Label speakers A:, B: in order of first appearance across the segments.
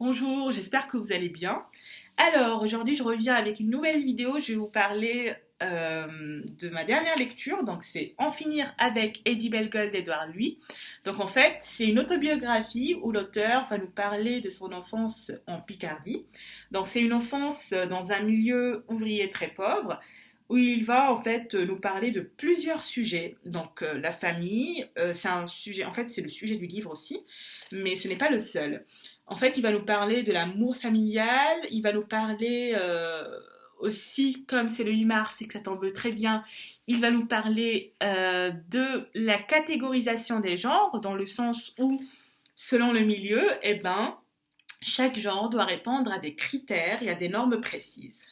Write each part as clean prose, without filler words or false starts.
A: Bonjour, j'espère que vous allez bien. Alors, aujourd'hui, je reviens avec une nouvelle vidéo. Je vais vous parler de ma dernière lecture. Donc, c'est En finir avec Eddie Bellegold d'Édouard Louis. Donc, en fait, c'est une autobiographie où l'auteur va nous parler de son enfance en Picardie. Donc, c'est une enfance dans un milieu ouvrier très pauvre où il va en fait nous parler de plusieurs sujets. Donc, la famille, c'est un sujet, en fait, c'est le sujet du livre aussi, mais ce n'est pas le seul. En fait, il va nous parler de l'amour familial, il va nous parler aussi, comme c'est le 8 mars et que ça tombe très bien, il va nous parler de la catégorisation des genres, dans le sens où, selon le milieu, chaque genre doit répondre à des critères et à des normes précises.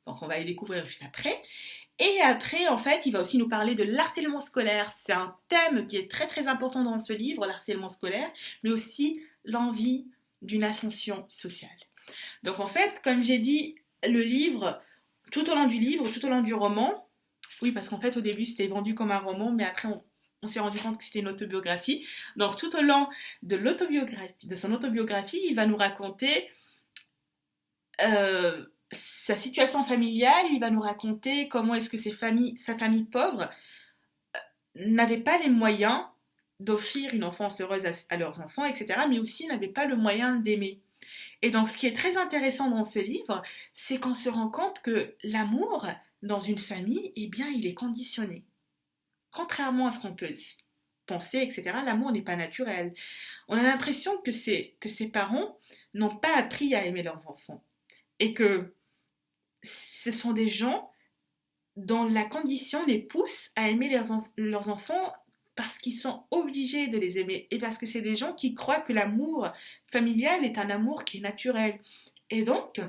A: Donc on va les découvrir juste après. Et après, en fait, il va aussi nous parler de l'harcèlement scolaire. C'est un thème qui est très très important dans ce livre, l'harcèlement scolaire, mais aussi l'envie d'une ascension sociale. Donc en fait, comme j'ai dit, le livre, tout au long du livre, tout au long du roman, oui, parce qu'en fait au début c'était vendu comme un roman, mais après on s'est rendu compte que c'était une autobiographie. Donc tout au long de l'autobiographie, de son autobiographie, il va nous raconter sa situation familiale, il va nous raconter comment est-ce que sa famille pauvre n'avait pas les moyens d'offrir une enfance heureuse à leurs enfants, etc., mais aussi n'avait pas le moyen d'aimer. Et donc, ce qui est très intéressant dans ce livre, c'est qu'on se rend compte que l'amour dans une famille, eh bien, il est conditionné. Contrairement à ce qu'on peut penser, etc., l'amour n'est pas naturel. On a l'impression que ses parents n'ont pas appris à aimer leurs enfants. Et que ce sont des gens dont la condition les pousse à aimer leurs enfants parce qu'ils sont obligés de les aimer et parce que c'est des gens qui croient que l'amour familial est un amour qui est naturel. Et donc,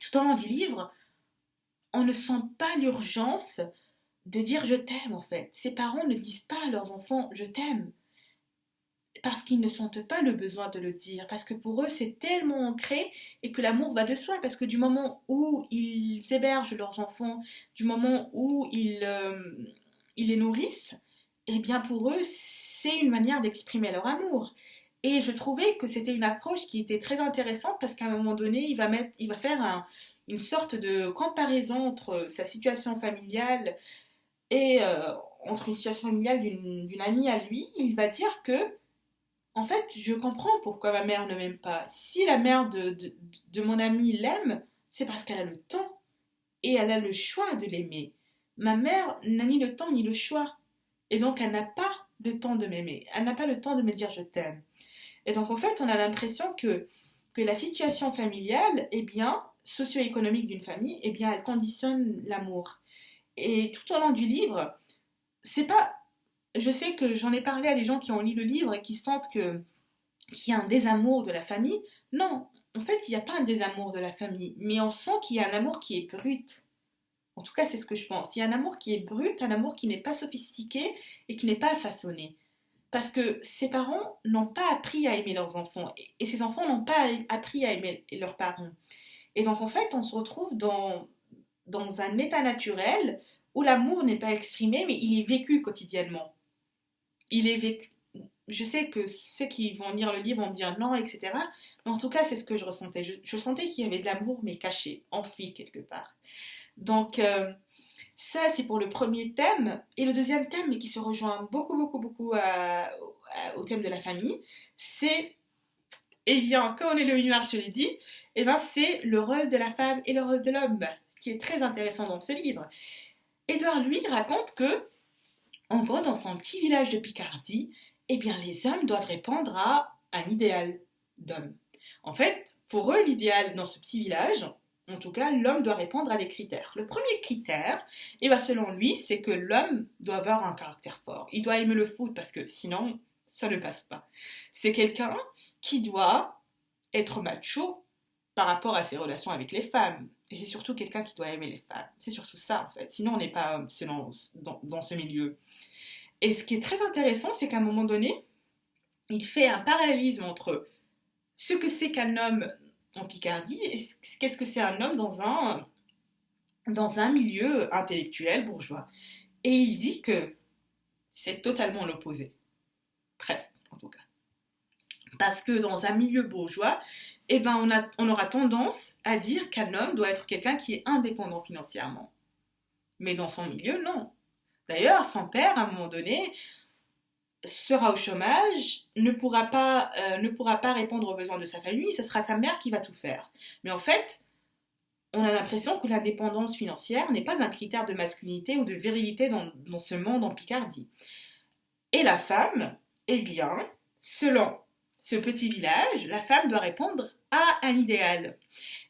A: tout au long du livre, on ne sent pas l'urgence de dire je t'aime en fait. Ces parents ne disent pas à leurs enfants je t'aime parce qu'ils ne sentent pas le besoin de le dire, parce que pour eux c'est tellement ancré et que l'amour va de soi, parce que du moment où ils hébergent leurs enfants, du moment où ils les nourrissent, eh bien pour eux c'est une manière d'exprimer leur amour. Et je trouvais que c'était une approche qui était très intéressante parce qu'à un moment donné il va faire une sorte de comparaison entre sa situation familiale et entre une situation familiale d'une amie à lui. Il va dire que en fait, je comprends pourquoi ma mère ne m'aime pas. Si la mère de mon ami l'aime, c'est parce qu'elle a le temps et elle a le choix de l'aimer. Ma mère n'a ni le temps ni le choix. Et donc, elle n'a pas le temps de m'aimer. Elle n'a pas le temps de me dire je t'aime. Et donc, en fait, on a l'impression que la situation familiale, eh bien, socio-économique d'une famille, eh bien, elle conditionne l'amour. Et tout au long du livre, c'est pas. Je sais que j'en ai parlé à des gens qui ont lu le livre et qui sentent qu'il y a un désamour de la famille. Non, en fait, il n'y a pas un désamour de la famille, mais on sent qu'il y a un amour qui est brut. En tout cas, c'est ce que je pense. Il y a un amour qui est brut, un amour qui n'est pas sophistiqué et qui n'est pas façonné. Parce que ses parents n'ont pas appris à aimer leurs enfants et ces enfants n'ont pas appris à aimer leurs parents. Et donc, en fait, on se retrouve dans un état naturel où l'amour n'est pas exprimé, mais il est vécu quotidiennement. Il est vécu. Je sais que ceux qui vont lire le livre vont dire non, etc. Mais en tout cas, c'est ce que je ressentais. Je sentais qu'il y avait de l'amour, mais caché, enfoui quelque part. Donc, ça, c'est pour le premier thème. Et le deuxième thème, mais qui se rejoint beaucoup, beaucoup, beaucoup au thème de la famille, c'est, eh bien, comme on est le 8 mars, je l'ai dit, eh bien, c'est le rôle de la femme et le rôle de l'homme, qui est très intéressant dans ce livre. Édouard, lui, raconte que, en gros, dans son petit village de Picardie, eh bien, les hommes doivent répondre à un idéal d'homme. En fait, pour eux, l'idéal dans ce petit village, en tout cas, l'homme doit répondre à des critères. Le premier critère, eh bien, selon lui, c'est que l'homme doit avoir un caractère fort. Il doit aimer le foot parce que sinon, ça ne passe pas. C'est quelqu'un qui doit être macho par rapport à ses relations avec les femmes. Et c'est surtout quelqu'un qui doit aimer les femmes. C'est surtout ça, en fait. Sinon, on n'est pas homme dans ce milieu. Et ce qui est très intéressant, c'est qu'à un moment donné, il fait un parallélisme entre ce que c'est qu'un homme en Picardie et qu'est-ce que c'est un homme dans un milieu intellectuel bourgeois. Et il dit que c'est totalement l'opposé. Presque, en tout cas. Parce que dans un milieu bourgeois, eh ben on aura tendance à dire qu'un homme doit être quelqu'un qui est indépendant financièrement. Mais dans son milieu, non. D'ailleurs, son père, à un moment donné, sera au chômage, ne pourra pas répondre aux besoins de sa famille, ce sera sa mère qui va tout faire. Mais en fait, on a l'impression que l'indépendance financière n'est pas un critère de masculinité ou de virilité dans ce monde en Picardie. Et la femme, eh bien, selon ce petit village, la femme doit répondre à un idéal.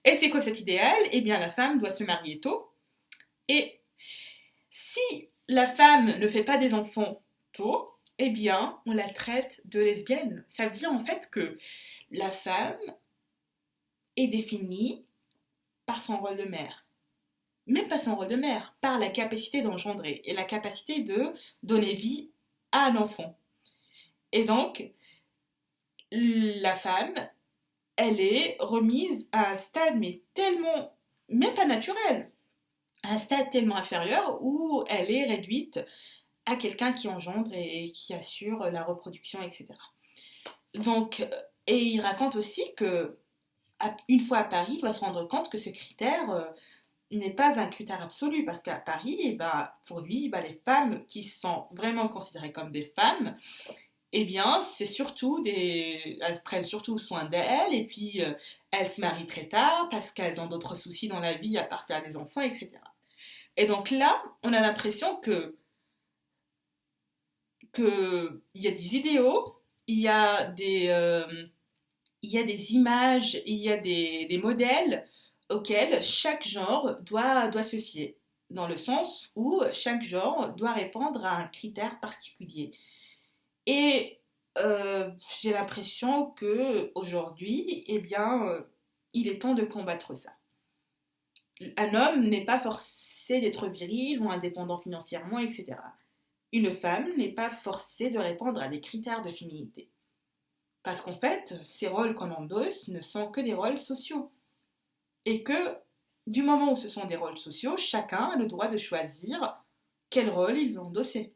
A: Et c'est quoi cet idéal? Eh bien, la femme doit se marier tôt. Et si la femme ne fait pas des enfants tôt, eh bien, on la traite de lesbienne. Ça veut dire en fait que la femme est définie par son rôle de mère. Même pas son rôle de mère, par la capacité d'engendrer et la capacité de donner vie à un enfant. Et donc, la femme, elle est remise à un stade, mais tellement, même pas naturel, à un stade tellement inférieur où elle est réduite à quelqu'un qui engendre et qui assure la reproduction, etc. Donc, et il raconte aussi que, une fois à Paris, il doit se rendre compte que ce critère n'est pas un critère absolu, parce qu'à Paris, eh ben, pour lui, les femmes qui sont vraiment considérées comme des femmes, eh bien, c'est surtout elles prennent surtout soin d'elles, et puis elles se marient très tard parce qu'elles ont d'autres soucis dans la vie à part faire des enfants, etc. Et donc là, on a l'impression que il y a des idéaux, il y a des images, il y a des modèles auxquels chaque genre doit se fier, dans le sens où chaque genre doit répondre à un critère particulier. Et j'ai l'impression que aujourd'hui, eh bien, il est temps de combattre ça. Un homme n'est pas forcé d'être viril ou indépendant financièrement, etc. Une femme n'est pas forcée de répondre à des critères de féminité. Parce qu'en fait, ces rôles qu'on endosse ne sont que des rôles sociaux. Et que, du moment où ce sont des rôles sociaux, chacun a le droit de choisir quel rôle il veut endosser.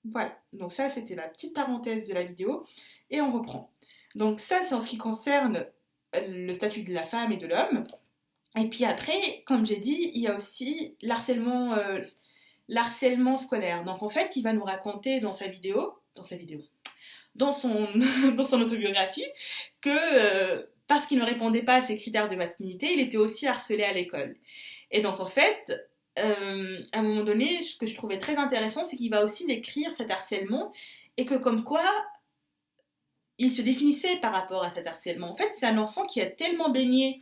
A: Voilà, donc ça c'était la petite parenthèse de la vidéo, et on reprend. Donc ça c'est en ce qui concerne le statut de la femme et de l'homme. Et puis après, comme j'ai dit, il y a aussi l'harcèlement scolaire. Donc en fait, il va nous raconter dans son, dans son autobiographie, que parce qu'il ne répondait pas à ses critères de masculinité, il était aussi harcelé à l'école. Et donc en fait, à un moment donné, ce que je trouvais très intéressant, c'est qu'il va aussi décrire cet harcèlement, et que comme quoi il se définissait par rapport à cet harcèlement. En fait, c'est un enfant qui a tellement baigné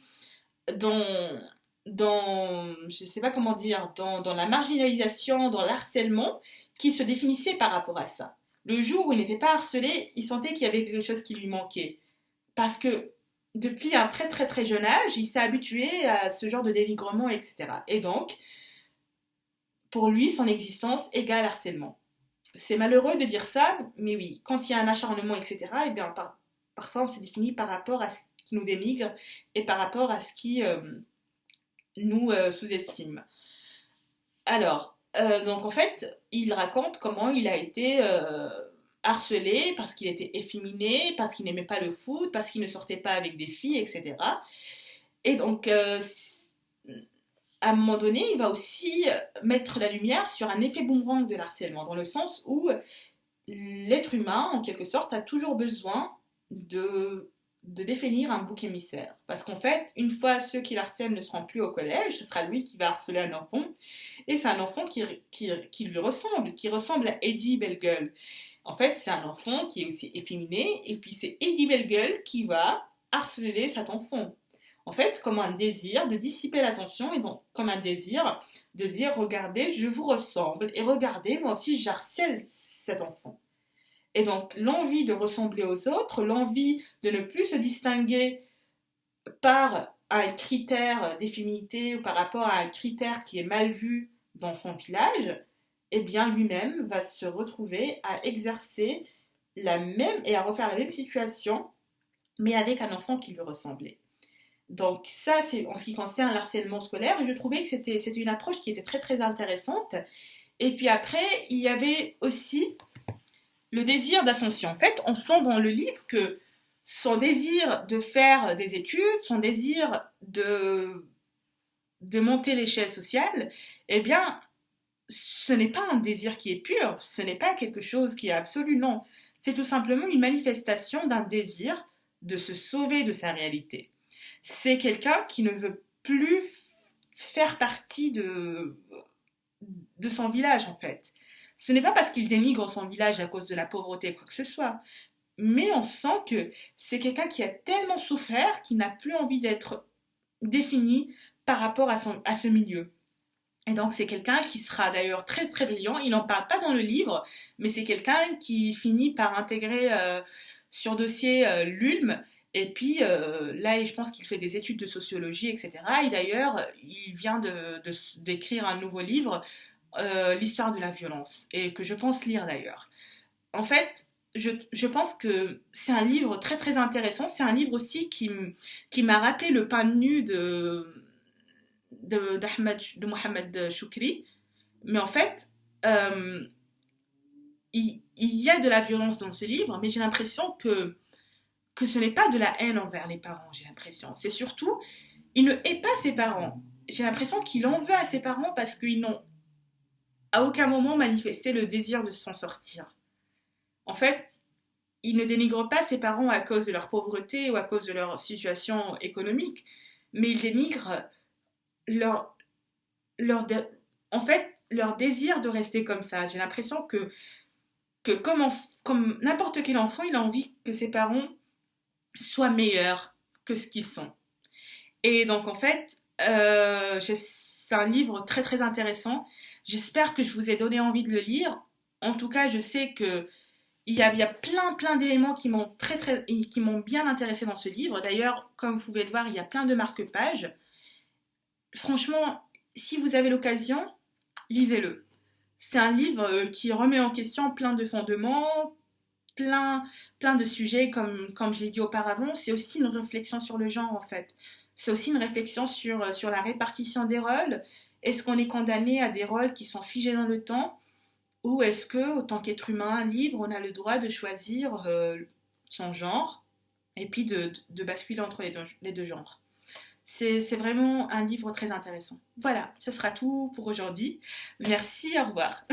A: dans, je sais pas comment dire, dans la marginalisation, dans l'harcèlement, qu'il se définissait par rapport à ça. Le jour où il n'était pas harcelé, il sentait qu'il y avait quelque chose qui lui manquait. Parce que depuis un très très très jeune âge, il s'est habitué à ce genre de dénigrement, etc. Et donc, pour lui, son existence égale harcèlement. C'est malheureux de dire ça, mais oui, quand il y a un acharnement, etc., eh bien, parfois on s'est défini par rapport à ce qui nous dénigre et par rapport à ce qui nous sous-estime. Alors, donc en fait, il raconte comment il a été harcelé parce qu'il était efféminé, parce qu'il n'aimait pas le foot, parce qu'il ne sortait pas avec des filles, etc. Et donc, à un moment donné, il va aussi mettre la lumière sur un effet boomerang de l'harcèlement, dans le sens où l'être humain, en quelque sorte, a toujours besoin de définir un bouc émissaire. Parce qu'en fait, une fois ceux qui l'harcèlent ne seront plus au collège, ce sera lui qui va harceler un enfant, et c'est un enfant qui lui ressemble, qui ressemble à Eddie Bellegueule. En fait, c'est un enfant qui est aussi efféminé, et puis c'est Eddie Bellegueule qui va harceler cet enfant. En fait, comme un désir de dissiper l'attention, et donc comme un désir de dire, regardez, je vous ressemble, et regardez, moi aussi j'harcèle cet enfant. Et donc l'envie de ressembler aux autres, l'envie de ne plus se distinguer par un critère d'efféminité ou par rapport à un critère qui est mal vu dans son village, eh bien lui-même va se retrouver à exercer la même et à refaire la même situation, mais avec un enfant qui lui ressemblait. Donc ça, c'est en ce qui concerne l'harcèlement scolaire, et je trouvais que c'était une approche qui était très très intéressante. Et puis après, il y avait aussi le désir d'ascension. En fait, on sent dans le livre que son désir de faire des études, son désir de monter l'échelle sociale, eh bien, ce n'est pas un désir qui est pur, ce n'est pas quelque chose qui est absolu, non. C'est tout simplement une manifestation d'un désir de se sauver de sa réalité. C'est quelqu'un qui ne veut plus faire partie de son village, en fait. Ce n'est pas parce qu'il dénigre son village à cause de la pauvreté, quoi que ce soit, mais on sent que c'est quelqu'un qui a tellement souffert qu'il n'a plus envie d'être défini par rapport à ce milieu. Et donc c'est quelqu'un qui sera d'ailleurs très très brillant. Il n'en parle pas dans le livre, mais c'est quelqu'un qui finit par intégrer sur dossier l'ULM. Et puis là, je pense qu'il fait des études de sociologie, etc. Et d'ailleurs, il vient d'écrire un nouveau livre, l'histoire de la violence, et que je pense lire d'ailleurs. En fait, je pense que c'est un livre très très intéressant. C'est un livre aussi qui m'a rappelé le pain nu de Mohamed Choukri. Mais en fait, euh, il y a de la violence dans ce livre, mais j'ai l'impression que ce n'est pas de la haine envers les parents, j'ai l'impression. C'est surtout, il ne hait pas ses parents. J'ai l'impression qu'il en veut à ses parents parce qu'ils n'ont à aucun moment manifesté le désir de s'en sortir. En fait, il ne dénigre pas ses parents à cause de leur pauvreté ou à cause de leur situation économique, mais il dénigre leur, leur, en fait, leur désir de rester comme ça. J'ai l'impression que comme n'importe quel enfant, il a envie que ses parents soient meilleurs que ce qu'ils sont. Et donc, en fait, c'est un livre très, très intéressant. J'espère que je vous ai donné envie de le lire. En tout cas, je sais que il y a plein, plein d'éléments qui m'ont bien intéressé dans ce livre. D'ailleurs, comme vous pouvez le voir, il y a plein de marque-pages. Franchement, si vous avez l'occasion, lisez-le. C'est un livre qui remet en question plein de fondements, plein, plein de sujets, comme je l'ai dit auparavant. C'est aussi une réflexion sur le genre, en fait. C'est aussi une réflexion sur la répartition des rôles. Est-ce qu'on est condamné à des rôles qui sont figés dans le temps? Ou est-ce que, en tant qu'être humain libre, on a le droit de choisir son genre et puis de basculer entre les deux genres? C'est vraiment un livre très intéressant. Voilà, ce sera tout pour aujourd'hui. Merci, au revoir.